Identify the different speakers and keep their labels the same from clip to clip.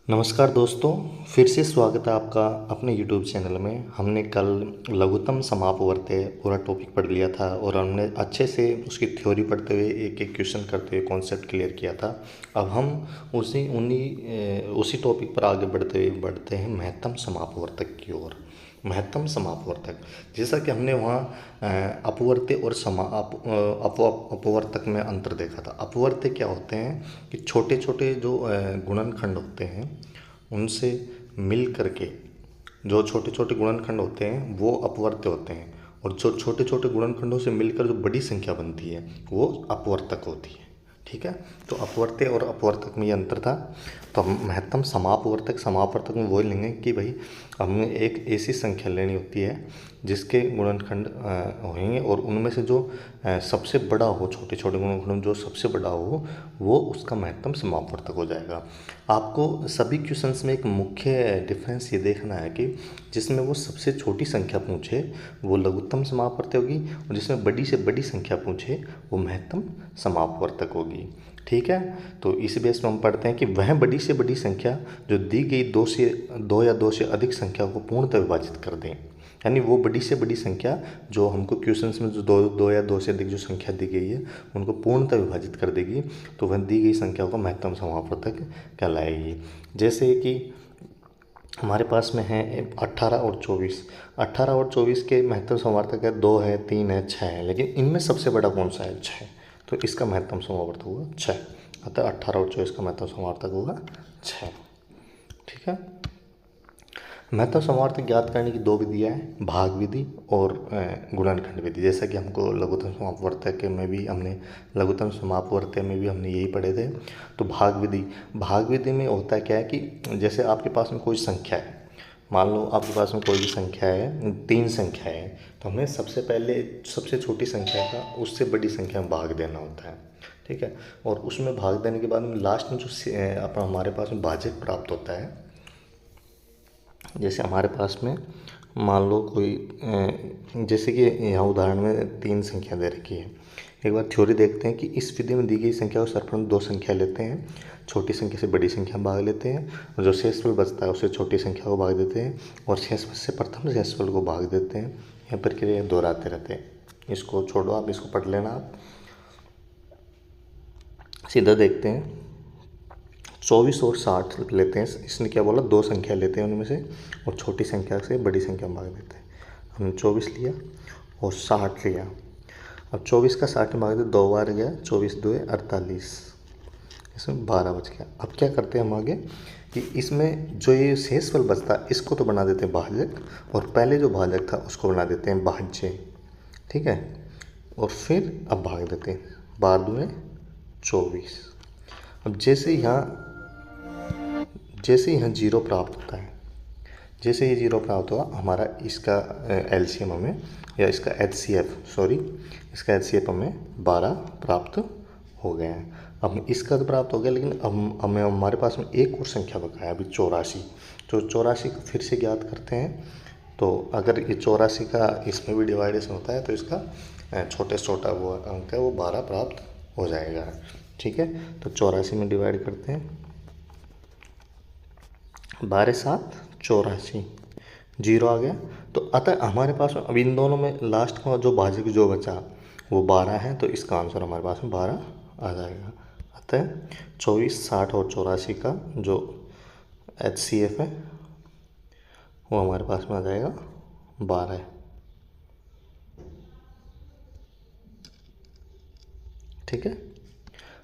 Speaker 1: नमस्कार दोस्तों, फिर से स्वागत है आपका अपने YouTube चैनल में। हमने कल लघुत्तम समापवर्त्य पूरा टॉपिक पढ़ लिया था और हमने अच्छे से उसकी थ्योरी पढ़ते हुए एक एक क्वेश्चन करते हुए कॉन्सेप्ट क्लियर किया था। अब हम उसी टॉपिक पर आगे बढ़ते हैं महत्तम समापवर्तक की ओर। महत्तम समापवर्तक, जैसा कि हमने वहाँ अपवर्त्य और अपवर्तक में अंतर देखा था। अपवर्त्य क्या होते हैं कि छोटे छोटे जो गुणनखंड होते हैं उनसे मिल करके जो छोटे छोटे गुणनखंड होते हैं वो अपवर्त्य होते हैं, और जो छोटे छोटे गुणनखंडों से मिलकर जो बड़ी संख्या बनती है वो अपवर्तक होती है। ठीक है, तो अपवर्त्य और अपवर्तक में ये अंतर था। तो हम महत्तम समापवर्तक में वही लेंगे कि भाई हमें एक ऐसी संख्या लेनी होती है जिसके गुणनखंड होंगे और उनमें से जो सबसे बड़ा हो, छोटे छोटे गुणनखंड जो सबसे बड़ा हो वो उसका महत्तम समापवर्तक हो जाएगा। आपको सभी क्वेश्चंस में एक मुख्य डिफरेंस ये देखना है कि जिसमें वो सबसे छोटी संख्या पूछे वो लघुत्तम समापवर्तक होगी, और जिसमें बड़ी से बड़ी संख्या पूछे वो महत्तम समापवर्तक होगी। ठीक है, तो इस बेस पर हम पढ़ते हैं कि वह बड़ी से बड़ी संख्या जो दी गई दो या दो से अधिक संख्या को पूर्णतः विभाजित कर दें। यानी वो बड़ी से बड़ी संख्या जो हमको क्वेश्चंस में जो दो या दो से अधिक जो संख्या दी गई है उनको पूर्णतः विभाजित कर देगी, तो वह दी गई संख्या को महत्तम समापवर्तक कहलाएगी। जैसे कि हमारे पास में है 18 और 24। 18 और 24 के महत्तम समापवर्तक है 2 है, 3 है, 6 है, लेकिन इनमें सबसे बड़ा कौन सा है? 6। तो इसका महत्तम समापवर्तक होगा 6। अतः 18 और 24 का महत्तम समापवर्तक होगा 6। ठीक है, महत्तम समापवर्तक ज्ञात करने की दो विधियाँ हैं, भाग विधि और गुणनखंड विधि। जैसा कि हमको लघुत्तम समापवर्तक में भी हमने यही पढ़े थे। तो भाग विधि में होता है क्या है कि जैसे आपके पास में कोई संख्या है, मान लो आपके पास में कोई भी संख्या है, 3 संख्या है, तो हमें सबसे पहले सबसे छोटी संख्या का उससे बड़ी संख्या में भाग देना होता है। ठीक है, और उसमें भाग देने के बाद में लास्ट में जो अपना हमारे पास में भाजक प्राप्त होता है। जैसे हमारे पास में मान लो कोई जैसे कि यहाँ उदाहरण में 3 संख्या दे रखी है। एक बार थ्योरी देखते हैं कि इस विधि में दी गई संख्या को सर्वप्रथम 2 संख्या लेते हैं, छोटी संख्या से बड़ी संख्या में भाग लेते हैं, और जो शेषफल बचता है उससे छोटी संख्या को भाग देते हैं, और शेषफल से प्रथम शेषफल को भाग देते हैं। यह प्रक्रिया दोहराते रहते हैं। इसको छोड़ो, आप इसको पढ़ लेना। आप सीधा देखते हैं 24 और 60 लेते हैं। इसने क्या बोला? 2 संख्या लेते हैं उनमें से और छोटी संख्या से बड़ी संख्या में भाग देते हैं। हमने 24 लिया और 60 लिया। अब 24 का 60 में भाग दे, 2 बार गया, 24 2 48, इसमें 12 बच गया। अब क्या करते हैं हम आगे कि इसमें जो ये शेषफल बचता है इसको तो बना देते हैं भाजक, और पहले जो भाजक था उसको बना देते हैं भाज्य। ठीक है, और फिर अब भाग देते हैं, 12 दूने 24। अब जैसे यहाँ जीरो प्राप्त होता है, जैसे ये जीरो प्राप्त हुआ हमारा इसका एलसीएम हमें, या इसका इसका एचसीएफ हमें 12 प्राप्त हो गया है। अब इसका तो प्राप्त हो गया, लेकिन अब हमें हमारे पास में एक और संख्या बका है अभी 84। तो 84 को फिर से ज्ञात करते हैं। तो अगर ये 84 का इसमें भी डिवाइडेशन होता है तो इसका छोटे से छोटा वो अंक है वो 12 प्राप्त हो जाएगा। ठीक है, तो 84 में डिवाइड करते हैं, 12 7 84, जीरो आ गया। तो अतः हमारे पास अब इन दोनों में लास्ट का जो भाजक जो बचा वो 12 है, तो इसका आंसर हमारे पास में 12 आ जाएगा। अतः 24 60 और 84 का जो एचसीएफ है वो हमारे पास में आ जाएगा 12। ठीक है,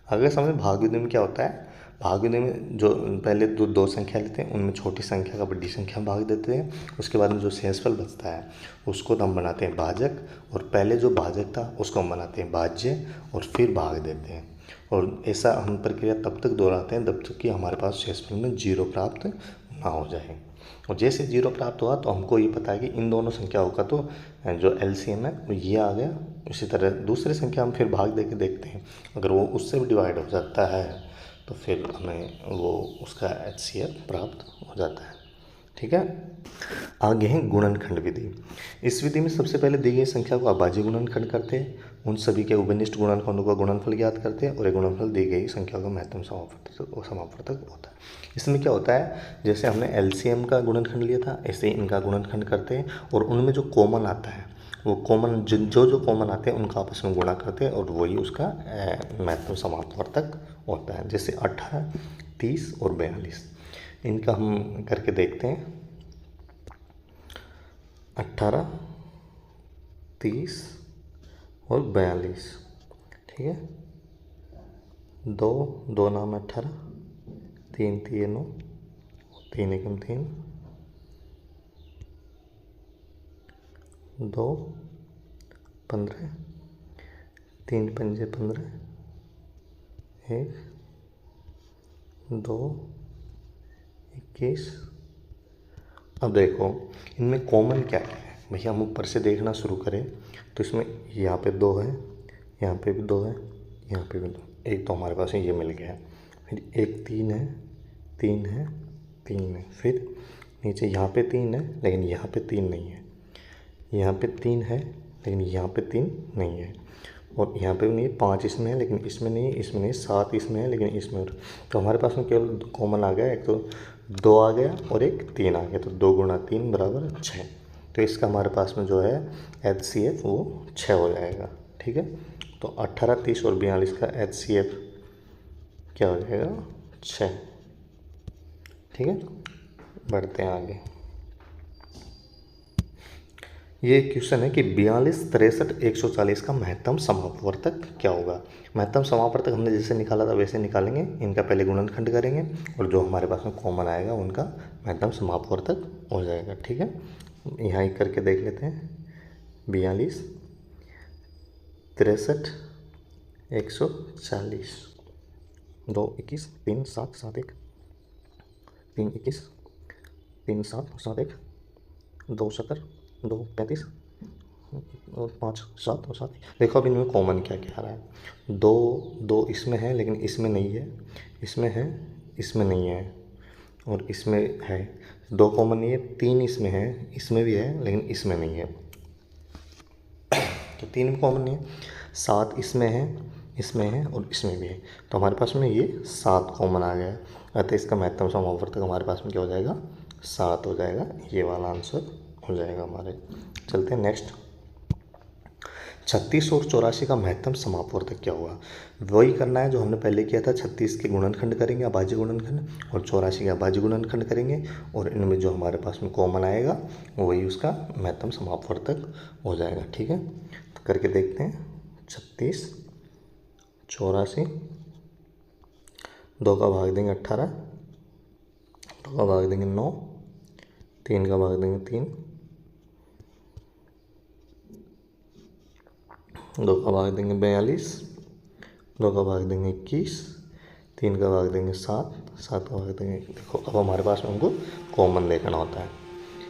Speaker 1: अगले समय भाग विधि में क्या होता है? भाग विधि में जो पहले दो संख्या लेते हैं, उनमें छोटी संख्या का बड़ी संख्या में भाग देते हैं। उसके बाद में जो शेषफल बचता है उसको तो हम बनाते हैं भाजक, और पहले जो भाजक था उसको हम बनाते हैं भाज्य, और फिर भाग देते हैं। और ऐसा हम प्रक्रिया तब तक दोहराते हैं जब तक कि हमारे पास शेषफल में जीरो प्राप्त ना हो जाए। और जैसे जीरो प्राप्त हुआ तो हमको ये पता है कि इन दोनों संख्याओं का तो जो एलसीएम है वो ये आ गया। इसी तरह दूसरी संख्या हम फिर भाग दे के देखते हैं, अगर वो उससे भी डिवाइड हो जाता है तो फिर हमें वो उसका एचसीएफ प्राप्त हो जाता है। ठीक है। आगे है गुणनखंड विधि। इस विधि में सबसे पहले दी गई संख्या को अभाज्य गुणनखंड करते हैं, उन सभी के उभयनिष्ठ गुणनखंडों का गुणनफल ज्ञात करते हैं और ये गुणनफल दी गई संख्या का महत्तम समापवर्तक होता है। इसमें क्या होता है, जैसे हमने एलसीएम का गुणनखंड लिया था, ऐसे ही इनका गुणनखंड करते हैं और उनमें जो कॉमन आता है वो कॉमन जो कॉमन आते हैं उनका आपस में गुणा करते हैं और वही उसका महत्तम समापवर्तक होता है। जैसे 18, 30 और 42 इनका हम करके देखते हैं। 18, 30 और 42, ठीक है। दो नाम 18, 3 3 9, 3 एकम 3, 2 15, 3 पंजे 15, 1 2 21। अब देखो इनमें कॉमन क्या क्या है भैया, हम ऊपर से देखना शुरू करें तो इसमें यहाँ पे 2 है, यहाँ पे भी 2 है, यहाँ पे भी 2, एक तो हमारे पास ये मिल गया है। फिर एक 3 है, 3 है, 3 है, फिर नीचे यहाँ पे 3 है लेकिन यहाँ पे 3 नहीं है, यहाँ पे 3 है लेकिन यहाँ पे 3 नहीं है, और यहाँ पे भी नहीं, 5 इसमें है लेकिन इसमें नहीं, इसमें नहीं, 7 इसमें है लेकिन इसमें। तो हमारे पास में केवल कॉमन आ गया, एक तो 2 आ गया और एक 3 आ गया, तो 2 गुणा 3 बराबर 6। तो इसका हमारे पास में जो है HCF वो 6 हो जाएगा, ठीक है। तो 18, 30 और 42 का HCF क्या हो जाएगा, 6, ठीक है। बढ़ते हैं आगे। ये क्वेश्चन है कि 42, 63, 140 का महत्तम समापवर्तक क्या होगा। महत्तम समापवर्तक हमने जैसे निकाला था वैसे निकालेंगे, इनका पहले गुणनखंड करेंगे और जो हमारे पास में कॉमन आएगा उनका महत्तम समापवर्तक हो जाएगा, ठीक है। यहाँ ही करके देख लेते हैं। 42, 63, 140, 2 21, 3 7 7 1, 3 21, 3 7 7 1, 2 70, 2 35 और 5 7 और 7। देखो अब इनमें कॉमन क्या क्या आ रहा है। 2 इसमें है लेकिन इसमें नहीं है, इसमें है, इसमें नहीं है और इसमें है। 2 कॉमन नहीं है, 3 इसमें है, इसमें भी है लेकिन इसमें नहीं है, तो 3 में कॉमन नहीं है। 7 इसमें है, इसमें है और इसमें भी है, तो हमारे पास में ये 7 कॉमन आ गया। अतः इसका महत्तम समापवर्तक हमारे पास में क्या हो जाएगा, 7 हो जाएगा। ये वाला आंसर हो जाएगा हमारे। चलते हैं नेक्स्ट। 36 और 84 का महत्तम समापवर्तक क्या हुआ। वही करना है जो हमने पहले किया था। 36 के गुणनखंड करेंगे अभाज्य गुणनखंड और 84 के अभाज्य गुणनखंड करेंगे और इनमें जो हमारे पास में कॉमन आएगा वही उसका महत्तम समापवर्तक हो जाएगा, ठीक है। तो करके देखते हैं। 36, 84, 2 का भाग देंगे 18, 2 का भाग देंगे 9, 3 का भाग देंगे 3, 2 का भाग देंगे 42, 2 का भाग देंगे 21, 3 का भाग देंगे 7, 7 का भाग देंगे। देखो अब हमारे पास में उनको कॉमन देखना होता है।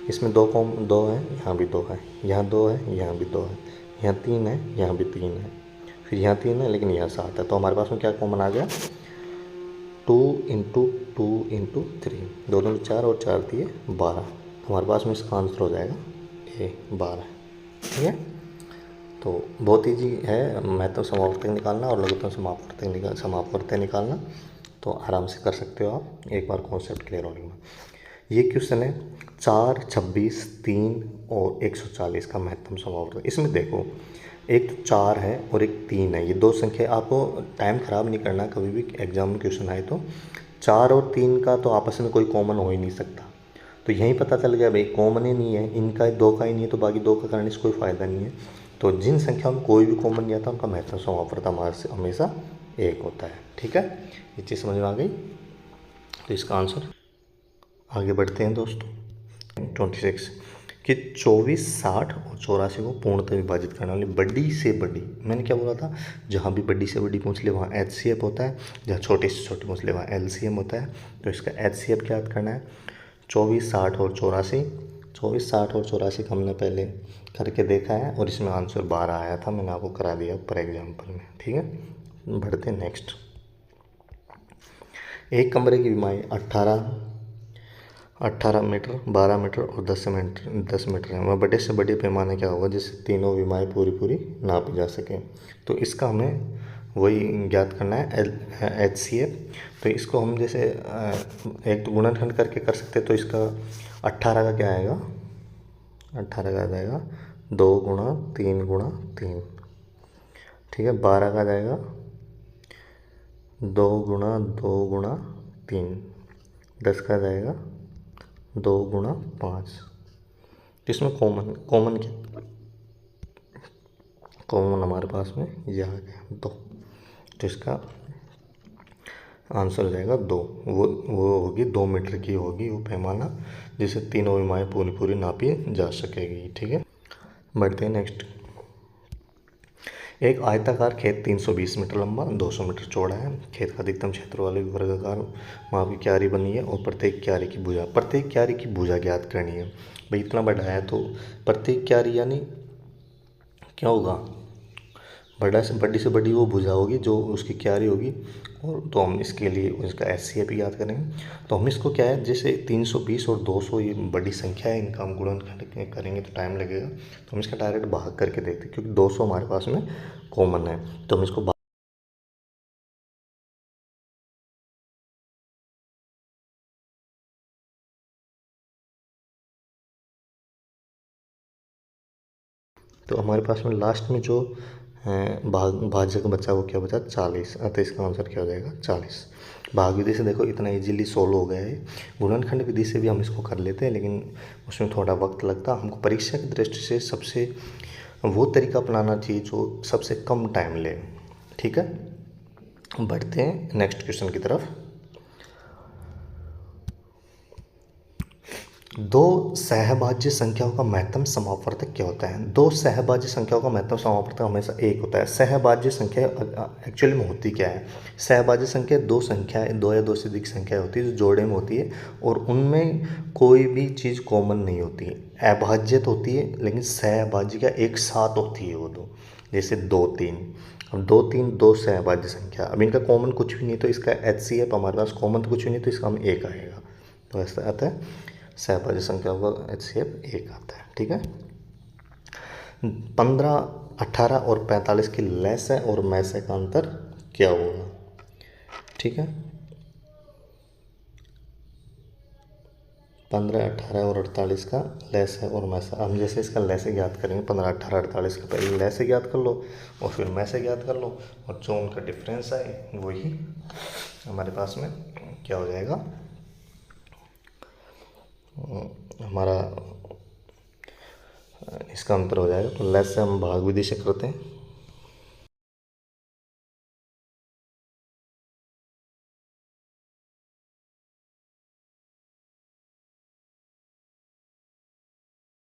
Speaker 1: इसमें 2 है, यहाँ भी 2 है, यहाँ 2 है, यहाँ भी 2 है, यहाँ 3 है, यहाँ भी 3 है, फिर यहाँ 3 है लेकिन यहाँ 7 है। तो हमारे पास में क्या कॉमन आ गया, 2 × 2 × 3, 2 2 4 और 4 दिए 12। हमारे पास में इसका आंसर हो जाएगा ये 12, ठीक है। तो बहुत ईजी है महत्तम समापवर्तक निकालना और लघुत्तम समापवर्तक निकालना, तो आराम से कर सकते हो आप एक बार कॉन्सेप्ट क्लियर होने में। ये क्वेश्चन है 4, 26, 3 और 140 का महत्तम समापवर्तक। इसमें देखो एक तो 4 है और एक 3 है, ये 2 संख्या। आपको टाइम ख़राब नहीं करना, कभी भी एग्जाम में क्वेश्चन आए तो 4 और 3 का तो आपस में कोई कॉमन हो ही नहीं सकता। तो यहीं पता चल गया भाई कॉमन ही नहीं है, इनका 2 का ही नहीं है तो बाकी 2 का करने से कोई फ़ायदा नहीं है। तो जिन संख्याओं में कोई भी कॉमन नहीं आता उनका महत्तम समापवर्तक हमेशा 1 होता है, ठीक है। ये चीज़ समझ में आ गई, तो इसका आंसर। आगे बढ़ते हैं दोस्तों। 26 कि 24, 60 और 84 को पूर्णतः विभाजित करने वाली बड़ी से बड़ी, मैंने क्या बोला था, जहाँ भी बड़ी से बड़ी पूछ ले वहाँ HCF होता है, जहाँ छोटी से छोटी पूछ ले वहाँ LCM होता है। तो इसका HCF क्या याद करना है, 24, 60 और 84। 24, 60 और 84 का हमने पहले करके देखा है और इसमें आंसर 12 आया था, मैंने आपको करा दिया ऊपर एग्जाम्पल में, ठीक है। बढ़ते हैं नेक्स्ट। एक कमरे की बीमारी 18 18 मीटर, 12 मीटर और 10 मीटर है। वह बड़े से बड़े पैमाने क्या होगा जिससे तीनों विमाएँ पूरी पूरी नापी जा सकें। तो इसका हमें वही ज्ञात करना है HCF। तो इसको हम जैसे एक तो गुणनखंड करके कर सकते हैं। तो इसका 18 का क्या आएगा, 18 का आ जाएगा 2 गुणा 3 गुणा 3, ठीक है। 12 का आ जाएगा 2 गुणा 2 गुणा 3, 10 का आ जाएगा 2 गुणा 5। तो इसमें कॉमन क्या, कॉमन हमारे पास में ये आ गया 2। तो इसका आंसर हो जाएगा 2। वो होगी 2 मीटर की होगी वो पैमाना जिसे तीनों विमाएँ पूरी पूरी नापी जा सकेगी, ठीक है। बढ़ते हैं नेक्स्ट। एक आयताकार खेत 320 मीटर लंबा, 200 मीटर चौड़ा है। खेत का अधिकतम क्षेत्र वाली वर्गाकार माप की क्यारी बनी है और प्रत्येक क्यारी की भुजा ज्ञात करनी है। भाई इतना बड़ा है तो प्रत्येक क्यारी यानी क्या होगा, बड़ी से बड़ी वो भुजा होगी जो उसकी क्यारी होगी। और तो हम इसके लिए उसका HCF याद करेंगे। तो हम इसको क्या है, जैसे 320 और 200 ये बड़ी संख्या है, इनका हम गुणनखंड करेंगे तो टाइम लगेगा। तो हम इसका डायरेक्ट भाग करके देखते हैं क्योंकि 200 हमारे पास में कॉमन है। तो हम इसको तो हमारे पास में लास्ट में जो भाज्य का बचा वो क्या बचा 40। अतः इसका आंसर क्या हो जाएगा 40। भाग विधि से देखो इतना इजीली सोल्व हो गया है। गुणनखंड विधि से भी हम इसको कर लेते हैं लेकिन उसमें थोड़ा वक्त लगता है। हमको परीक्षा की दृष्टि से सबसे वो तरीका अपनाना चाहिए जो सबसे कम टाइम ले, ठीक है। बढ़ते हैं नेक्स्ट क्वेश्चन की तरफ। दो सहभाज्य संख्याओं का महत्तम समापवर्तक क्या होता है। दो सहभाज्य संख्याओं का महत्तम समापवर्तक हमेशा एक होता है। सहभाज्य संख्या एक्चुअली में होती क्या है, सहभाज्य संख्या दो संख्याएं, दो या दो से अधिक संख्या होती है जो जोड़े में होती है और उनमें कोई भी चीज़ कॉमन नहीं होती है। अभाज्य तो होती है लेकिन सहभाज्य क्या एक साथ होती है वो दो, जैसे 2 3। अब 2 3 दो सहभाज्य संख्या, अब इनका कॉमन कुछ भी नहीं तो इसका HCF हमारे पास कॉमन तो कुछ भी नहीं तो इसका हम 1 आएगा। तो ऐसा आता है सहभाज्य संख्याओं का HCF 1 आता है, ठीक है। 15 18 और 45 की लसय और मसय का अंतर क्या होगा, ठीक है। 15 18 और 48 का लसय और मसय, हम जैसे इसका लसय ज्ञात करेंगे 15 18 48 का पहले लसय ज्ञात कर लो और फिर मसय ज्ञात कर लो और जो उनका डिफरेंस आए वही हमारे पास में क्या हो जाएगा, हमारा इसका अंतर हो जाएगा। तो लेस से हम भाग विधि से करते हैं।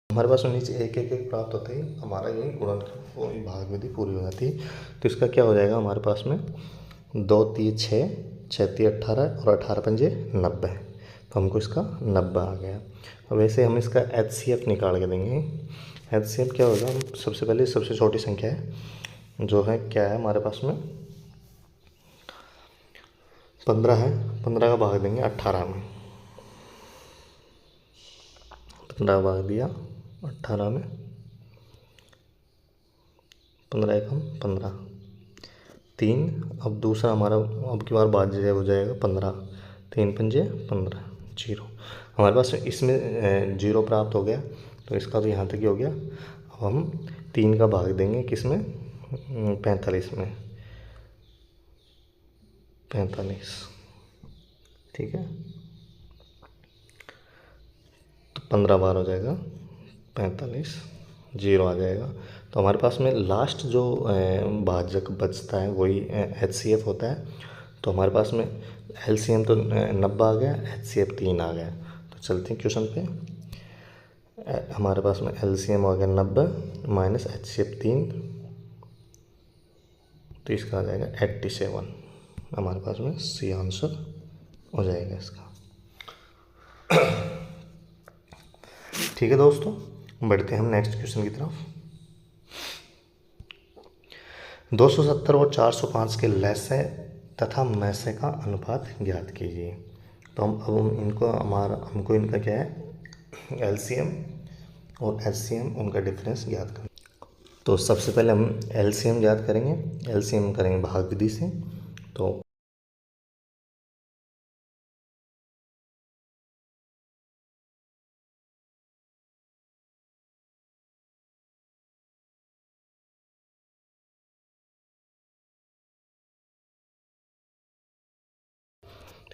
Speaker 1: हमारे पास नीचे एक एक एक प्राप्त होते ही हमारा यही गुणनखंड वो भाग विधि पूरी हो जाती है। तो इसका क्या हो जाएगा हमारे पास में 2 3 6, 6 3 18 और 18 पंजे 90। तो हमको इसका 90 आ गया। अब वैसे हम इसका HCF निकाल के देंगे। HCF क्या होगा, हम सबसे पहले सबसे छोटी संख्या है जो है क्या है हमारे पास में 15 है, 15 का भाग देंगे 18 में, 15 भाग दिया 18 में, 15 एकम 15 3। अब दूसरा हमारा अब की बार भाज्य हो जाएगा 15, 3 पंजे 15 जीरो। हमारे पास इसमें जीरो प्राप्त हो गया तो इसका तो यहाँ तक ही हो गया। अब हम 3 का भाग देंगे किस में 45 में, 45, ठीक है। तो 15 बार हो जाएगा 45, जीरो आ जाएगा। तो हमारे पास में लास्ट जो भाजक बचता है वही HCF होता है। तो हमारे पास में LCM तो 90 आ गया, HCF 3 आ गया। तो चलते हैं क्वेश्चन पे। हमारे पास में LCM आ गया 90 माइनस HCF 3, तो इसका आ जाएगा 87। हमारे पास में C आंसर हो जाएगा इसका। ठीक है दोस्तों, बढ़ते हैं हम नेक्स्ट क्वेश्चन की तरफ। 270 और 405 के लसय तथा मसय का अनुपात ज्ञात कीजिए। तो हम इनको हमको इनका क्या है, एलसीएम और एचसीएम, उनका डिफरेंस ज्ञात करना। तो सबसे पहले हम एलसीएम ज्ञात करेंगे। एलसीएम करेंगे भाग विधि से। तो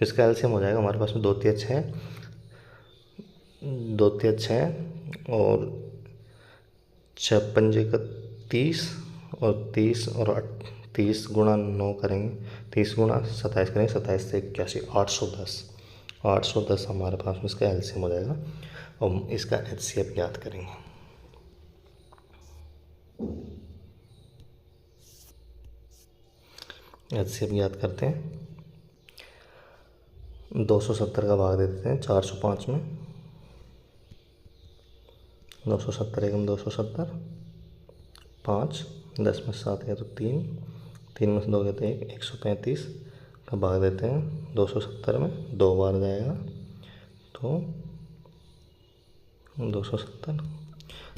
Speaker 1: इसका एलसीएम हो जाएगा हमारे पास में 2 तिया 6, 2 तिया 6 और 6 पंजे का 30 और 30 और 30 गुणा 9 करेंगे, 30 गुणा 27 करेंगे, 27 से 81, 810, 810 हमारे पास में इसका एलसीएम हो जाएगा। और हम इसका एचसीएफ ज्ञात करेंगे। एचसीएफ ज्ञात करते हैं। 270 का भाग दे देते हैं 405 में। 270 एकम 270, 5, 10 में 7 गया तो 3, 3 में से 2 गया तो 1, 135 का भाग देते हैं 270 में, 2 बार जाएगा तो 270।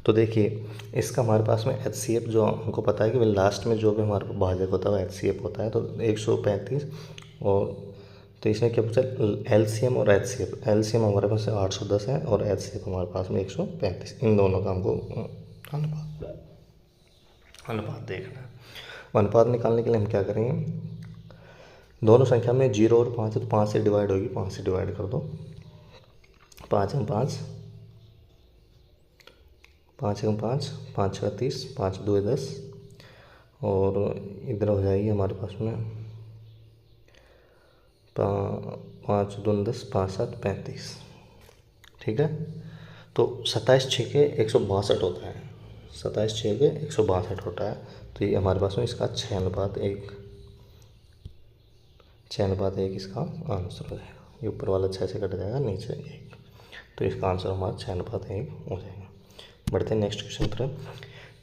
Speaker 1: तो देखिए इसका हमारे पास में एचसीएफ जो हमको पता है कि लास्ट में जो भी हमारे पास भाजक होता है वो एचसीएफ होता है, तो 135। और तो इसमें क्या पूछा, एलसीएम और एचसीएफ। एलसीएम हमारे पास 810 है और एचसीएफ हमारे पास में 135। इन दोनों का हमको अनुपात देखना है। अनुपात निकालने के लिए हम क्या करेंगे, दोनों संख्या में 0 और 5 है तो 5 से डिवाइड होगी, 5 से डिवाइड कर दो। 5 एकम 5, 5 एकम 5, 5 का 30, 5 2 10 और इधर हो जाएगी हमारे पास में 5 2 10, 5 7 35। ठीक है, तो 27 6 के 162 होता है, 27 6 के 162 होता है। तो ये हमारे पास में इसका 6:1, 6:1 इसका आंसर हो जाएगा। ये ऊपर वाला 6 से कट जाएगा, नीचे 1, तो इसका आंसर हमारा 6:1 हो जाएगा। बढ़ते हैं नेक्स्ट क्वेश्चन तरफ।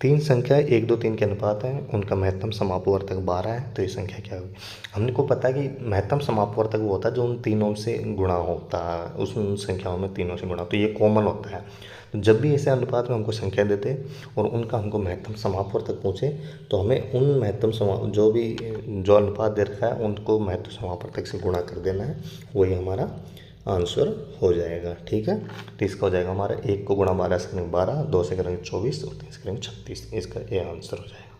Speaker 1: 3 संख्या 1 2 3 के अनुपात हैं, उनका महत्तम समापवर्तक 12 है, तो ये संख्या क्या होगी। हमने को पता है कि महत्तम समापवर्तक वो होता है जो उन तीनों से गुणा होता है, उन संख्याओं में तीनों से गुणा, तो ये कॉमन होता है। तो जब भी ऐसे अनुपात में हमको संख्या देते और उनका हमको महत्तम समापवर्तक पूछे, तो हमें उन महत्तम जो अनुपात दे रखा है उनको महत्तम समापवर्तक से गुणा कर देना है, वही हमारा आंसर हो जाएगा। ठीक है, तो इसका हो जाएगा हमारा 1 को गुणा 12 से करेंगे 12, 2 से करेंगे 24 और 3 से करेंगे 36, इसका ये आंसर हो जाएगा।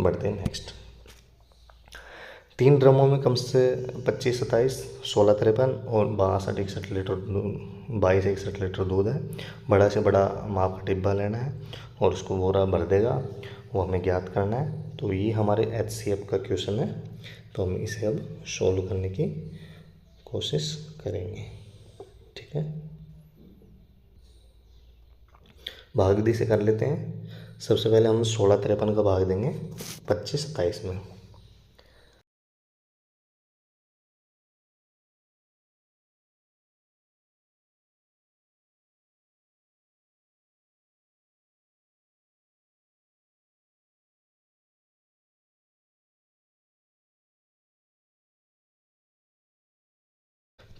Speaker 1: बढ़ते हैं नेक्स्ट। 3 ड्रमों में कम से 25 27 16 53 और 62 61 लीटर 22 61 लीटर दूध है। बड़ा से बड़ा माप का डिब्बा लेना है और उसको बोरा भर देगा, वो हमें ज्ञात करना है। तो ये हमारे एचसीएफ का क्वेश्चन है, तो हम इसे अब सोल्व करने की कोशिश करेंगे। ठीक है, भाग विधि से कर लेते हैं। सबसे पहले हम 16 53 का भाग देंगे 25 27 में।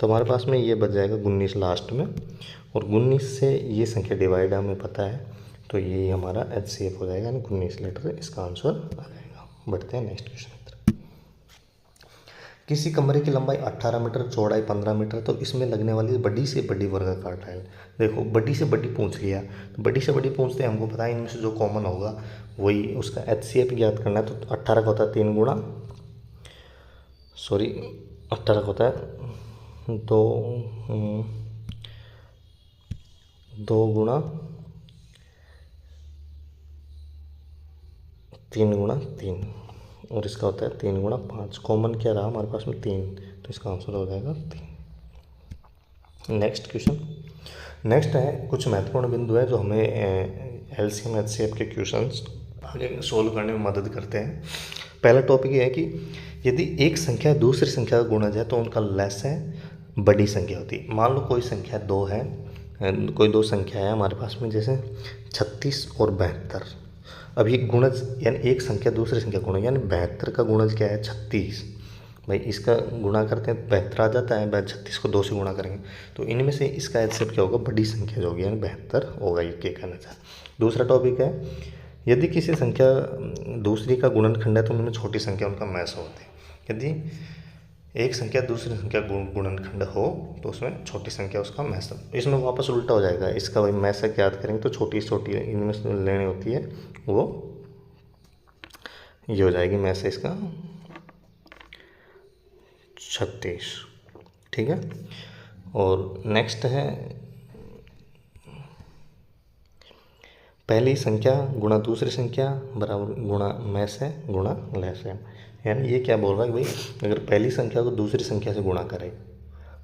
Speaker 1: तो हमारे पास में ये बच जाएगा 19 लास्ट में, और 19 से ये संख्या डिवाइड हमें पता है, तो ये हमारा एचसीएफ हो जाएगा, यानी 19 लीटर इसका आंसर आ जाएगा। बढ़ते हैं नेक्स्ट क्वेश्चन। किसी कमरे की लंबाई 18 मीटर, चौड़ाई 15 मीटर, तो इसमें लगने वाली बड़ी से बड़ी वर्गाकार टाइल, देखो बड़ी से बड़ी पूछ लिया, तो बड़ी से बड़ी पूछते हैं, हमको पता है इनमें से जो कॉमन होगा वही उसका एचसीएफ ज्ञात करना है। तो 18 का होता है 3 गुणा, 18 का होता है 2 गुणा 3 गुणा 3, और इसका होता है 3 गुणा 5। कॉमन क्या रहा हमारे पास में 3, तो इसका आंसर हो जाएगा 3। Next question. नेक्स्ट है कुछ महत्वपूर्ण बिंदु है जो हमें एलसीएम एचसीएफ के क्वेश्चंस आगे सोल्व करने में मदद करते हैं। पहला टॉपिक ये है कि यदि एक संख्या दूसरी संख्या का गुणज है तो उनका लेस है बड़ी संख्या होती है। मान लो कोई संख्या 2 है, कोई 2 संख्या है हमारे पास में, जैसे 36 और 72। अब ये गुणज यानी एक संख्या दूसरी संख्या गुणज, यानी 72 का गुणज क्या है 36, भाई इसका गुणा करते हैं 72 आ जाता है, 36 को 2 से गुणा करेंगे तो इनमें से इसका एचसीएफ क्या होगा, बड़ी संख्या जो होगी यानी 72 होगा, ये क्या कहना चाह। दूसरा टॉपिक है, यदि किसी संख्या दूसरी का गुणनखंड है तो उनमें छोटी संख्या उनका मैस होते हैं। यदि एक संख्या दूसरी संख्या गुणनखंड हो तो उसमें छोटी संख्या उसका मैस। इसमें वापस उल्टा हो जाएगा, इसका भाई मैस याद करेंगे तो छोटी छोटी इनमें से लेनी होती है, वो ये हो जाएगी मैस इसका 36। ठीक है। और नेक्स्ट है पहली संख्या गुणा दूसरी संख्या बराबर गुणा मैस है गुणा लेस है। यानी ये क्या बोल रहा है कि भाई अगर पहली संख्या को दूसरी संख्या से गुणा करें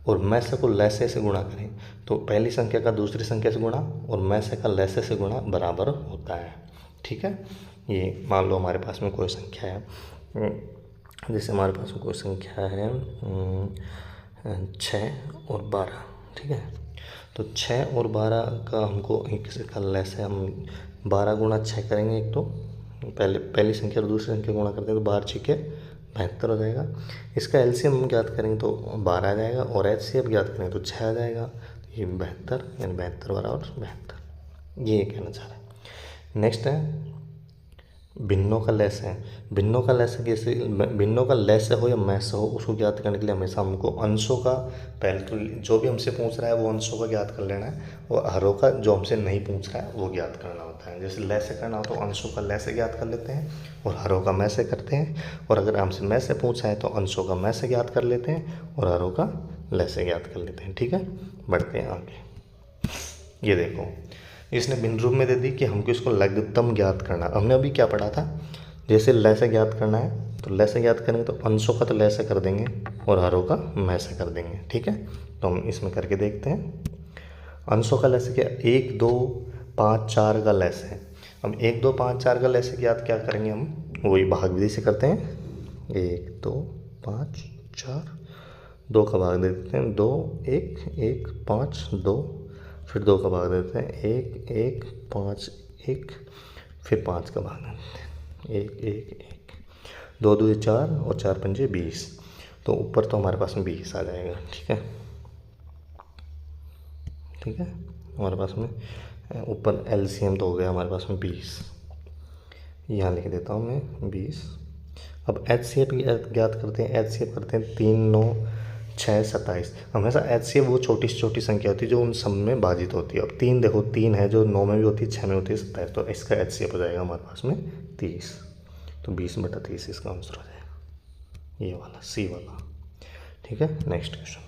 Speaker 1: और मैसे को लैसे से गुणा करें तो पहली संख्या का दूसरी संख्या से गुणा और मैसे का लैसे से गुणा बराबर होता है। ठीक है। ये मान लो हमारे पास में कोई संख्या है, जैसे हमारे पास में कोई संख्या है 6 और 12। ठीक है। तो 6 और 12 का हमको एक का लेस है, हम 12 गुणा 6 करेंगे, एक तो पहली संख्या और दूसरी संख्या गुणा करते हैं तो 12 6 72 हो जाएगा। इसका एलसीएम हम ज्ञात करेंगे तो 12 आ जाएगा और एचसीएफ ज्ञात करेंगे तो 6 आ जाएगा। ये 72 यानी 72 बराबर 72, ये कहना चाह रहा है। नेक्स्ट है भिन्नों का लेस है। भिन्नों का लेस कैसे, भिन्नों का लेस हो या मैस हो उसको ज्ञात करने के लिए हमेशा हमको अंशों का, पहले तो जो भी हमसे पूछ रहा है वो अंशों का ज्ञात कर लेना है और हरों का जो हमसे नहीं पूछ रहा है वो ज्ञात करना होता है। जैसे लेस करना हो तो अंशों का लेस ज्ञात कर लेते हैं और हरों का मैस करते हैं, और अगर हमसे मैस पूछा है तो अंशों का मैस ज्ञात कर लेते हैं और हरों का लेस ज्ञात कर लेते हैं। ठीक है। बढ़ते हैं आगे। ये देखो इसने भिन्न रूप में दे दी कि हमको इसको लघुत्तम ज्ञात करना। हमने अभी क्या पढ़ा था, जैसे लैसे ज्ञात करना है तो लैसे ज्ञात करेंगे तो अंशों का तो लैसे कर देंगे और हरों का मैसे कर देंगे। ठीक है। तो हम इसमें करके देखते हैं। अंशों का लैसे क्या, 1 2 5 4 का लैसे है। हम 1 2 5 4 का लैसे ज्ञात क्या करेंगे, हम वही भाग विधि से करते हैं। 1 2 5 4, 2 का भाग दे देते हैं, 2 1 1 5 2, फिर 2 का भाग देते हैं, 1 1 5 1, फिर 5 का भाग देते हैं, 1 1 1, 2 2 4 और 4 पंजे 20। तो ऊपर तो हमारे पास में 20 आ जाएगा। ठीक है। ठीक है। हमारे पास में ऊपर एलसीएम तो हो गया हमारे पास में 20, यहाँ लिख देता हूँ मैं 20। अब एचसीएफ ज्ञात करते हैं। एचसीएफ करते हैं 3 9 6 27। हमेशा एचसीएफ वो छोटी से छोटी संख्या होती है जो उन सब में भाजित होती है। अब 3 देखो, 3 है जो 9 में भी होती है, 6 में होती है, 27। तो इसका एचसीएफ हो जाएगा हमारे पास में 30। तो 20/30 इसका आंसर हो जाएगा, ये वाला सी वाला। ठीक है। नेक्स्ट क्वेश्चन,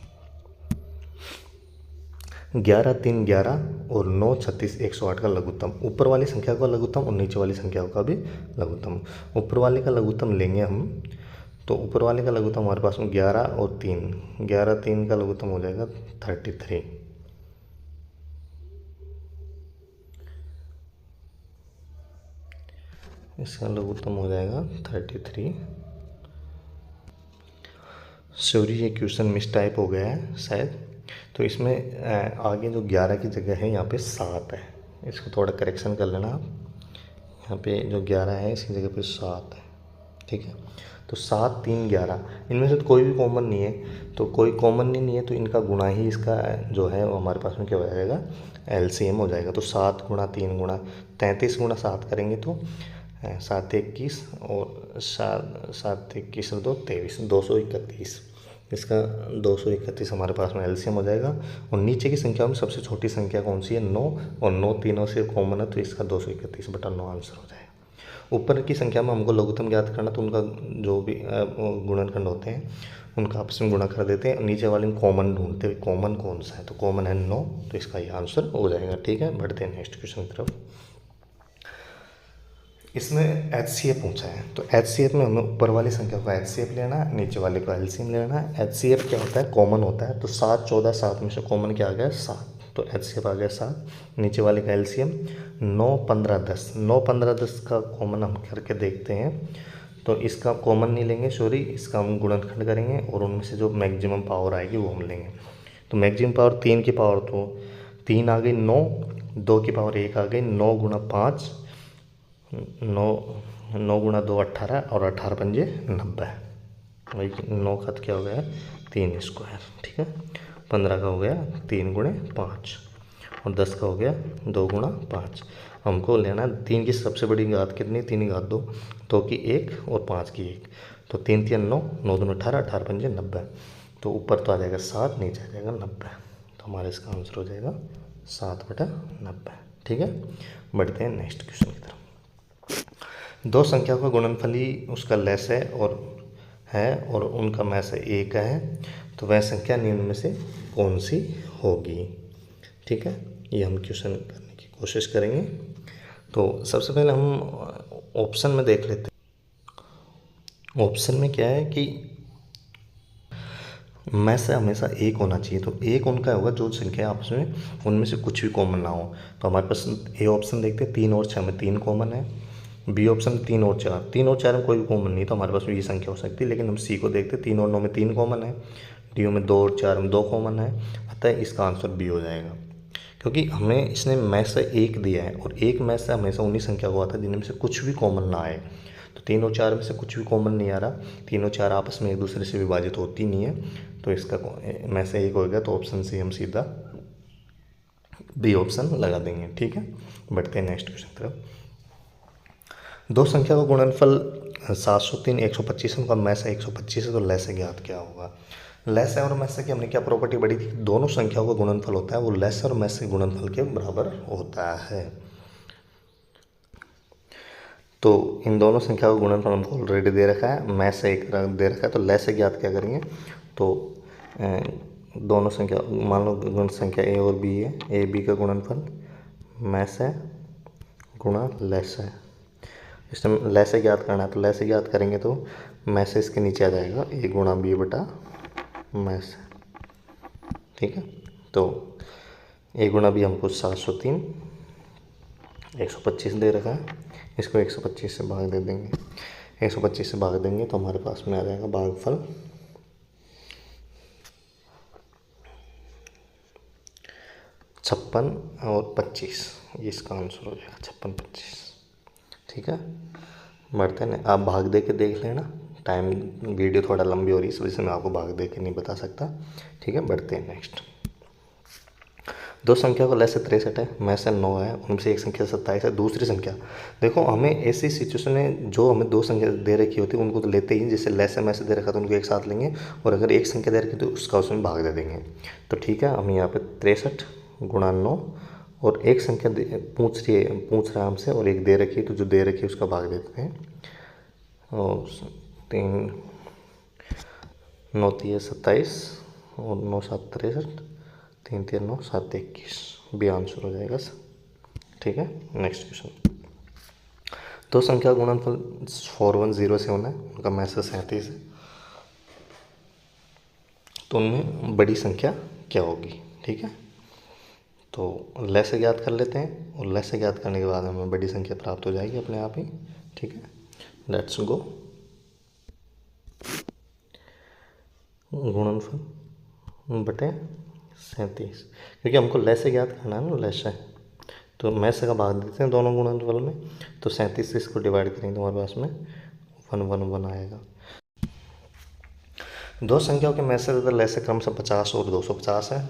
Speaker 1: 11 3 11 और 9 36 108 का लघुत्तम। ऊपर वाली संख्या का लघुत्तम और नीचे वाली संख्या का भी लघुत्तम। ऊपर वाले का लघुत्तम लेंगे हम, तो ऊपर वाले का लघुत्तम हमारे पास में 11 और 3, 11 3 का लघुत्तम हो जाएगा 33। इसका लघुत्तम हो जाएगा 33। सॉरी ये क्वेश्चन मिस टाइप हो गया है शायद, तो इसमें आगे जो 11 की जगह है यहाँ पे 7 है, इसको थोड़ा करेक्शन कर लेना आप। यहाँ पे जो 11 है इसकी जगह पे 7 है। ठीक है। तो 7 3 11, इनमें से तो कोई भी कॉमन नहीं है, तो कोई कॉमन नहीं है तो इनका गुणा ही इसका जो है वो हमारे पास में क्या हो जाएगा, एलसीएम हो जाएगा। तो 7 गुणा 3 गुणा 33 गुणा 7 करेंगे तो 7 21 और 7 21 और 2 23, 231। इसका 231 हमारे पास में एलसीएम हो जाएगा। और नीचे की संख्या में सबसे छोटी संख्या कौन सी है, 9, और 9 तीनों से कॉमन है तो इसका 231/9 आंसर हो जाएगा। ऊपर की संख्या में हमको लघुत्तम ज्ञात करना, तो उनका जो भी गुणनखंड होते हैं उनका आपस में गुणा कर देते हैं। नीचे वाले में कॉमन ढूंढते हैं, कॉमन कौन सा है, तो कॉमन है 9, तो इसका ये आंसर हो जाएगा। ठीक है। बढ़ते हैं नेक्स्ट क्वेश्चन की तरफ। इसमें एचसीएफ पूछा है, तो एचसीएफ में हमें ऊपर वाली संख्या का एचसीएफ लेना है, नीचे वाले का एलसीएम लेना है। एचसीएफ क्या होता है, कॉमन होता है। तो 7 14 7 में से कॉमन क्या आ गया, 7, तो एचसीएफ आ गया 7। नीचे वाले का एलसीएम 9 15 10, 9 15 10 का कॉमन हम करके देखते हैं। तो इसका कॉमन नहीं लेंगे, सॉरी, इसका हम गुणनखंड करेंगे और उनमें से जो मैक्सिमम पावर आएगी वो हम लेंगे। तो मैक्सिमम पावर 3 की पावर, तो 3 आ गई 9, 2 की पावर 1 आ गई, 9 गुणा 5 9 9 गुणा 2 18 और 18 पंजे 90। भाई 9 का क्या हो गया 3 स्क्वायर, ठीक है। 15 का हो गया 3 गुणे 5 और 10 का हो गया 2 गुणा 5। हमको लेना 3 की सबसे बड़ी घात कितनी, 3 की घात 2, 2 की 1 और 5 की 1, तो 3 3 9, 9 2 18, 18 5 90। तो ऊपर तो आ जाएगा 7, नीचे आ जाएगा 90। तो हमारा इसका आंसर हो जाएगा 7/90, ठीक है। बढ़ते हैं नेक्स्ट क्वेश्चन की तरफ। दो संख्या का गुणनफल ही उसका लेस है और उनका मैस है 1 है, तो वह संख्या निम्न में से कौन सी होगी, ठीक है। ये हम क्वेश्चन करने की कोशिश करेंगे। तो सबसे पहले हम ऑप्शन में देख लेते हैं। ऑप्शन में क्या है कि में से हमेशा 1 होना चाहिए, तो 1 उनका होगा जो संख्या आपस में उनमें से कुछ भी कॉमन ना हो। तो हमारे पास ए ऑप्शन देखते हैं, 3 और 6 में 3 कॉमन है। बी ऑप्शन 3 और 4, 3 और 4 में कोई भी कॉमन नहीं, तो हमारे पास ये संख्या हो सकती है। लेकिन हम सी को देखते हैं, 3 और 9 में 3 कॉमन है, डी में 2 और 4 में 2 कॉमन है, अतः इसका आंसर बी हो जाएगा। क्योंकि हमें इसने में से 1 दिया है और एक में से हमेशा उन्हीं संख्या को आता है जिनमें से कुछ भी कॉमन ना आए। तो 3 और 4 में से कुछ भी कॉमन नहीं आ रहा, 3 और 4 आपस में एक दूसरे से विभाजित होती नहीं है, तो इसका में से 1 होगा। तो ऑप्शन सी हम सीधा बी ऑप्शन लगा देंगे, ठीक है। बढ़ते हैं नेक्स्ट क्वेश्चन तरफ। दो संख्या का गुणनफल 703 125 उनका में से 125 है, तो लेस है ज्ञात क्या होगा। लेस है और में से की हमने क्या प्रॉपर्टी पढ़ी थी, दोनों संख्याओं का गुणनफल होता है वो लेस और में से गुणनफल के बराबर होता है। तो इन दोनों संख्या का गुणनफल हमको ऑलरेडी दे रखा है, में से 1 दे रखा है, तो लेस है ज्ञात क्या करेंगे। तो दोनों संख्या मान लो गुण संख्या ए और बी है, ए बी का गुणनफल में से गुणा लेस है। इसमें लेस है ज्ञात करना है, तो लेस है ज्ञात करेंगे तो में से इसके नीचे आ जाएगा ए गुणा बी बटा में से, ठीक है। तो ए गुणा बी हमको 703 125 दे रखा है, इसको 125 से भाग दे देंगे, 125 से भाग देंगे तो हमारे पास में आ जाएगा भागफल 56 और 25, ये इसका आंसर हो जाएगा 56 25, ठीक है। बढ़ते हैं, आप भाग दे के देख लेना, टाइम वीडियो थोड़ा लंबी हो रही है इस वजह से मैं आपको भाग दे के नहीं बता सकता, ठीक है। बढ़ते हैं नेक्स्ट। दो संख्या को लेस से 63 है, में से 9 है, उनसे एक संख्या 27 है, दूसरी संख्या। देखो हमें ऐसी सिचुएशन है जो हमें दो संख्या दे रखी होती है उनको तो लेते ही, जैसे लेस है में से दे रखा तो उनको एक साथ लेंगे, और अगर एक संख्या दे रखी तो उसका उसमें भाग दे देंगे। तो ठीक है, हम यहाँ पे 63 गुणा 9 और एक संख्या पूछ रहा है हमसे और एक दे रखी है, तो जो दे रखी है उसका भाग देते हैं। और 3 9 3 27 और 9 7 63, 3 3 9 7 21, बी आंसर हो जाएगा, ठीक है। Next question. दो संख्या गुणनफल 4107 है, उनका में से 37 है, तो उनमें बड़ी संख्या क्या होगी, ठीक है। तो लेस से ज्ञात कर लेते हैं और लेस से ज्ञात करने के बाद हमें बड़ी संख्या प्राप्त हो जाएगी अपने आप ही, ठीक है। Let's go. गुणनफल बटे 37, क्योंकि हमको लेस से ज्ञात करना है ना, लेस है तो में से का भाग देते हैं दोनों गुणनफल में, तो 37 से इसको डिवाइड करेंगे तो हमारे पास में 111 आएगा। दो संख्याओं के में से लेस क्रमशः 50 और 250 है।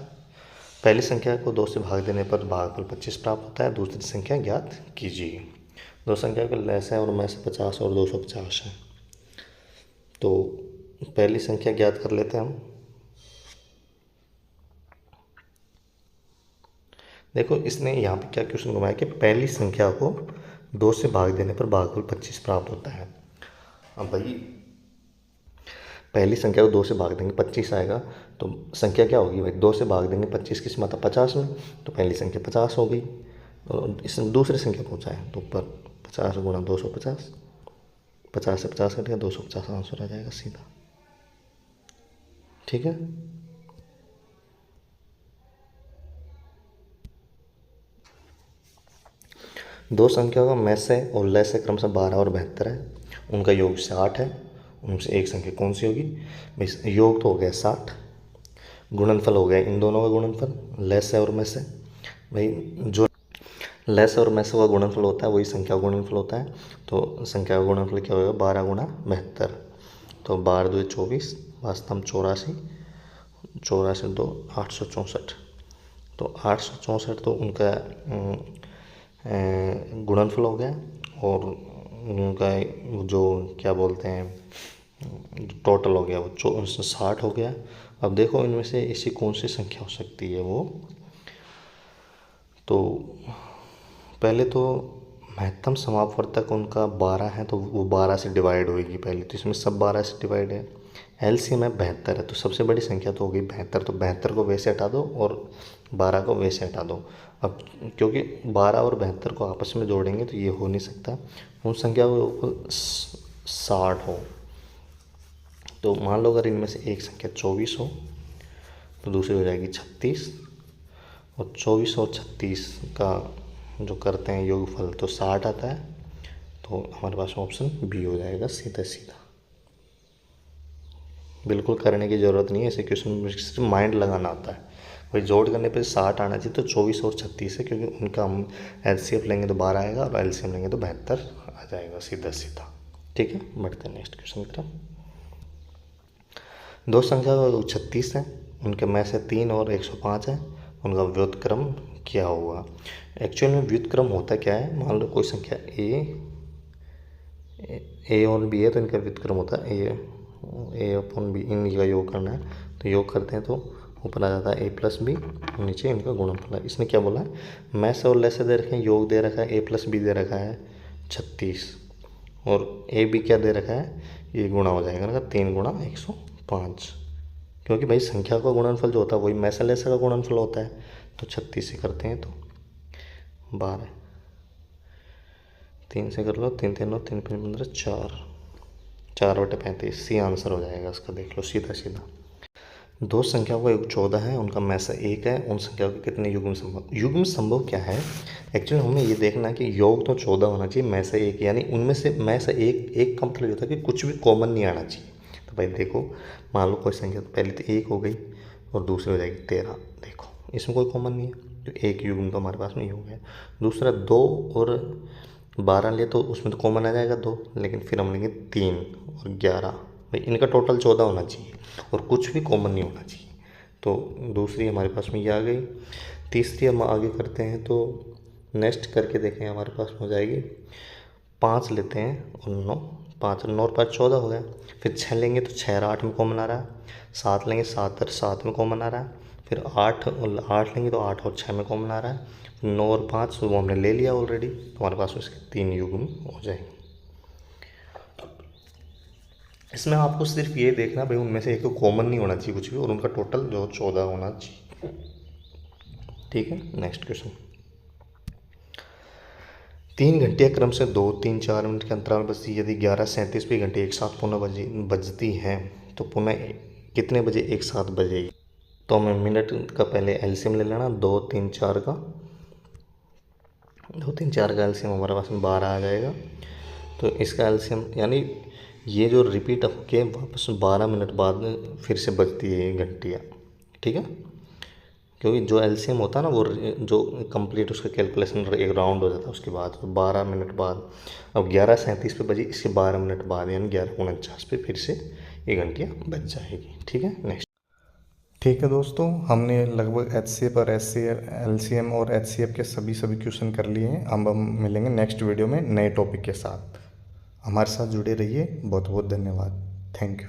Speaker 1: पहली संख्या को 2 से भाग देने पर भागफल 25 प्राप्त होता है, दूसरी संख्या ज्ञात कीजिए। दो संख्या के लेस है और में से 50 और 250 है, तो पहली संख्या ज्ञात कर लेते हैं हम। देखो इसने यहाँ पे क्या क्वेश्चन घुमाया कि पहली संख्या को 2 से भाग देने पर भागफल 25 प्राप्त होता है। अब भाई पहली संख्या को 2 से भाग देंगे 25 आएगा, तो संख्या क्या होगी भाई, 2 से भाग देंगे 25 किस मात्रा 50 में, तो पहली संख्या 50 हो गई। तो इसमें दूसरी संख्या पूछा है तो ऊपर 50 गुणा 250, 50 से 50 कटेगा 250 आंसर आ जाएगा सीधा, ठीक है। दो संख्याओं का में से और लेस से क्रमशः 12 और 72 है, उनका योग 60 है, उनसे एक संख्या कौन सी होगी भाई। योग तो हो गया 60, गुणनफल हो गया इन दोनों का गुणनफल लेस है और में से, भाई जो लेस और में से का गुणनफल होता है वही संख्या का गुणनफल होता है, तो संख्या का गुणनफल क्या होगा 12 गुणा 72, तो 12 दूनी 24, वास्तव 84, 84 2 864। तो 864 तो उनका गुणनफल हो गया, और उनका जो क्या बोलते हैं टोटल हो गया वो 60 हो गया। अब देखो इनमें से ऐसी कौन सी संख्या हो सकती है वो। तो पहले तो महत्तम समापवर्तक उनका 12 है, तो वो 12 से डिवाइड होगी पहले, तो इसमें सब 12 से डिवाइड है। एलसीएम है 72 है, तो सबसे बड़ी संख्या तो होगी 72, तो 72 को वैसे हटा दो और 12 को वैसे हटा दो। अब क्योंकि 12 और 72 को आपस में जोड़ेंगे तो ये हो नहीं सकता, उन संख्या को 60 हो। तो मान लो अगर इनमें से एक संख्या 24 हो तो दूसरी हो जाएगी 36, और 24 और 36 का जो करते हैं योगफल तो 60 आता है। तो हमारे पास ऑप्शन बी हो जाएगा सीधा सीधा। बिल्कुल करने की ज़रूरत नहीं है, ऐसे क्वेश्चन में सिर्फ माइंड लगाना होता है। भाई जोड़ करने पे 60 आना चाहिए, तो 24 और 36 है, क्योंकि उनका हम एलसीएम लेंगे तो 12 आएगा और एलसीएम लेंगे तो 72 आ जाएगा सीधा सीधा। ठीक है, बढ़ते हैं नेक्स्ट क्वेश्चन की तरफ। दो संख्या 36 है, उनके में से 3 और 105 है, उनका व्युत्क्रम क्या होगा। एक्चुअल में व्युत्क्रम होता क्या है, मान लो कोई संख्या ए और बी है, तो इनका व्युत्क्रम होता है ए अपॉन बी, इनका योग करना है। तो योग करते हैं तो ऊपर आ जाता है ए प्लस बी, नीचे इनका गुणनफल है। इसने क्या बोला है, मैं से और लेस दे रखे हैं, योग दे रखा है ए प्लस बी दे रखा है 36, और ए बी क्या दे रखा है, ये गुणा हो जाएगा ना 3 गुणा 105, क्योंकि भाई संख्या का गुणनफल जो होता है वही में से लेस का गुणनफल होता है। तो 36 से करते हैं तो 12, 3 से कर लो, 3 3 9 3 5 15 4/35, सी आंसर हो जाएगा इसका, देख लो सीधा सीधा। दो संख्याओं का योग 14 है, उनका में से 1 है, उन संख्याओं के कितने युग्म संभव। युग्म संभव क्या है, एक्चुअली हमें ये देखना है कि योग तो 14 होना चाहिए, में से 1, यानी उनमें से में से एक का मतलब होता है कि कुछ भी कॉमन नहीं आना चाहिए। तो भाई देखो, मान लो कोई संख्या तो पहले तो 1 हो गई और दूसरी हो जाएगी 13, देखो इसमें कोई कॉमन नहीं है, तो एक युग्म तो हमारे पास में योग है। दूसरा 2 और 12 लिए तो उसमें तो कॉमन आ जाएगा 2, लेकिन फिर हम लेंगे 3 और 11, भाई इनका टोटल 14 होना चाहिए और कुछ भी कॉमन नहीं होना चाहिए। तो दूसरी हमारे पास में ये आ गई। तीसरी हम आगे करते हैं, तो नेक्स्ट करके देखें, हमारे पास में हो जाएगी 5 लेते हैं और 9, 5 और 9 और 5 14 हो गया। फिर 6 लेंगे तो 6 और 8 में कॉमन आ रहा है, 7 लेंगे 7 और 7 में कॉमन आ रहा है, फिर 8 और 8 लेंगे तो 8 और 6 में कॉमन आ रहा है, 9 और 5 वो हमने ले लिया ऑलरेडी, तो हमारे पास उसके 3 युग्म हो जाएंगे। इसमें आपको सिर्फ ये देखना भाई उनमें से एक तो कॉमन नहीं होना चाहिए कुछ भी, और उनका टोटल जो 14 होना चाहिए। ठीक है, नेक्स्ट क्वेश्चन। 3 घंटियाँ क्रम से 2, 3, 4 मिनट के अंतराल में बजती, यदि 11:37 घंटे एक साथ पुनः बजती हैं तो पुनः कितने बजे एक साथ बजेगी। तो हमें मिनट का पहले एलसीएम ले लेना, 2, 3, 4 का, 2, 3, 4 का एलसीएम हमारे पास में 12 आ जाएगा। तो इसका एलसीएम यानी ये जो रिपीट होके वापस 12 मिनट बाद फिर से बजती है ये घंटियाँ। ठीक है, क्योंकि जो एलसीएम होता है ना वो जो कंप्लीट उसका कैलकुलेशन एक राउंड हो जाता है उसके बाद, तो 12 मिनट बाद, अब 11:37 पे बजी, इसके 12 मिनट बाद यानी 11:49 पे फिर से ये घंटियाँ बज जाएगी। ठीक है, नेक्स्ट। ठीक है दोस्तों, हमने लगभग एचसीएफ और एलसीएम और एचसीएफ के सभी क्वेश्चन कर लिए हैं। अब हम मिलेंगे नेक्स्ट वीडियो में नए टॉपिक के साथ। हमारे साथ जुड़े रहिए, बहुत बहुत धन्यवाद, थैंक यू।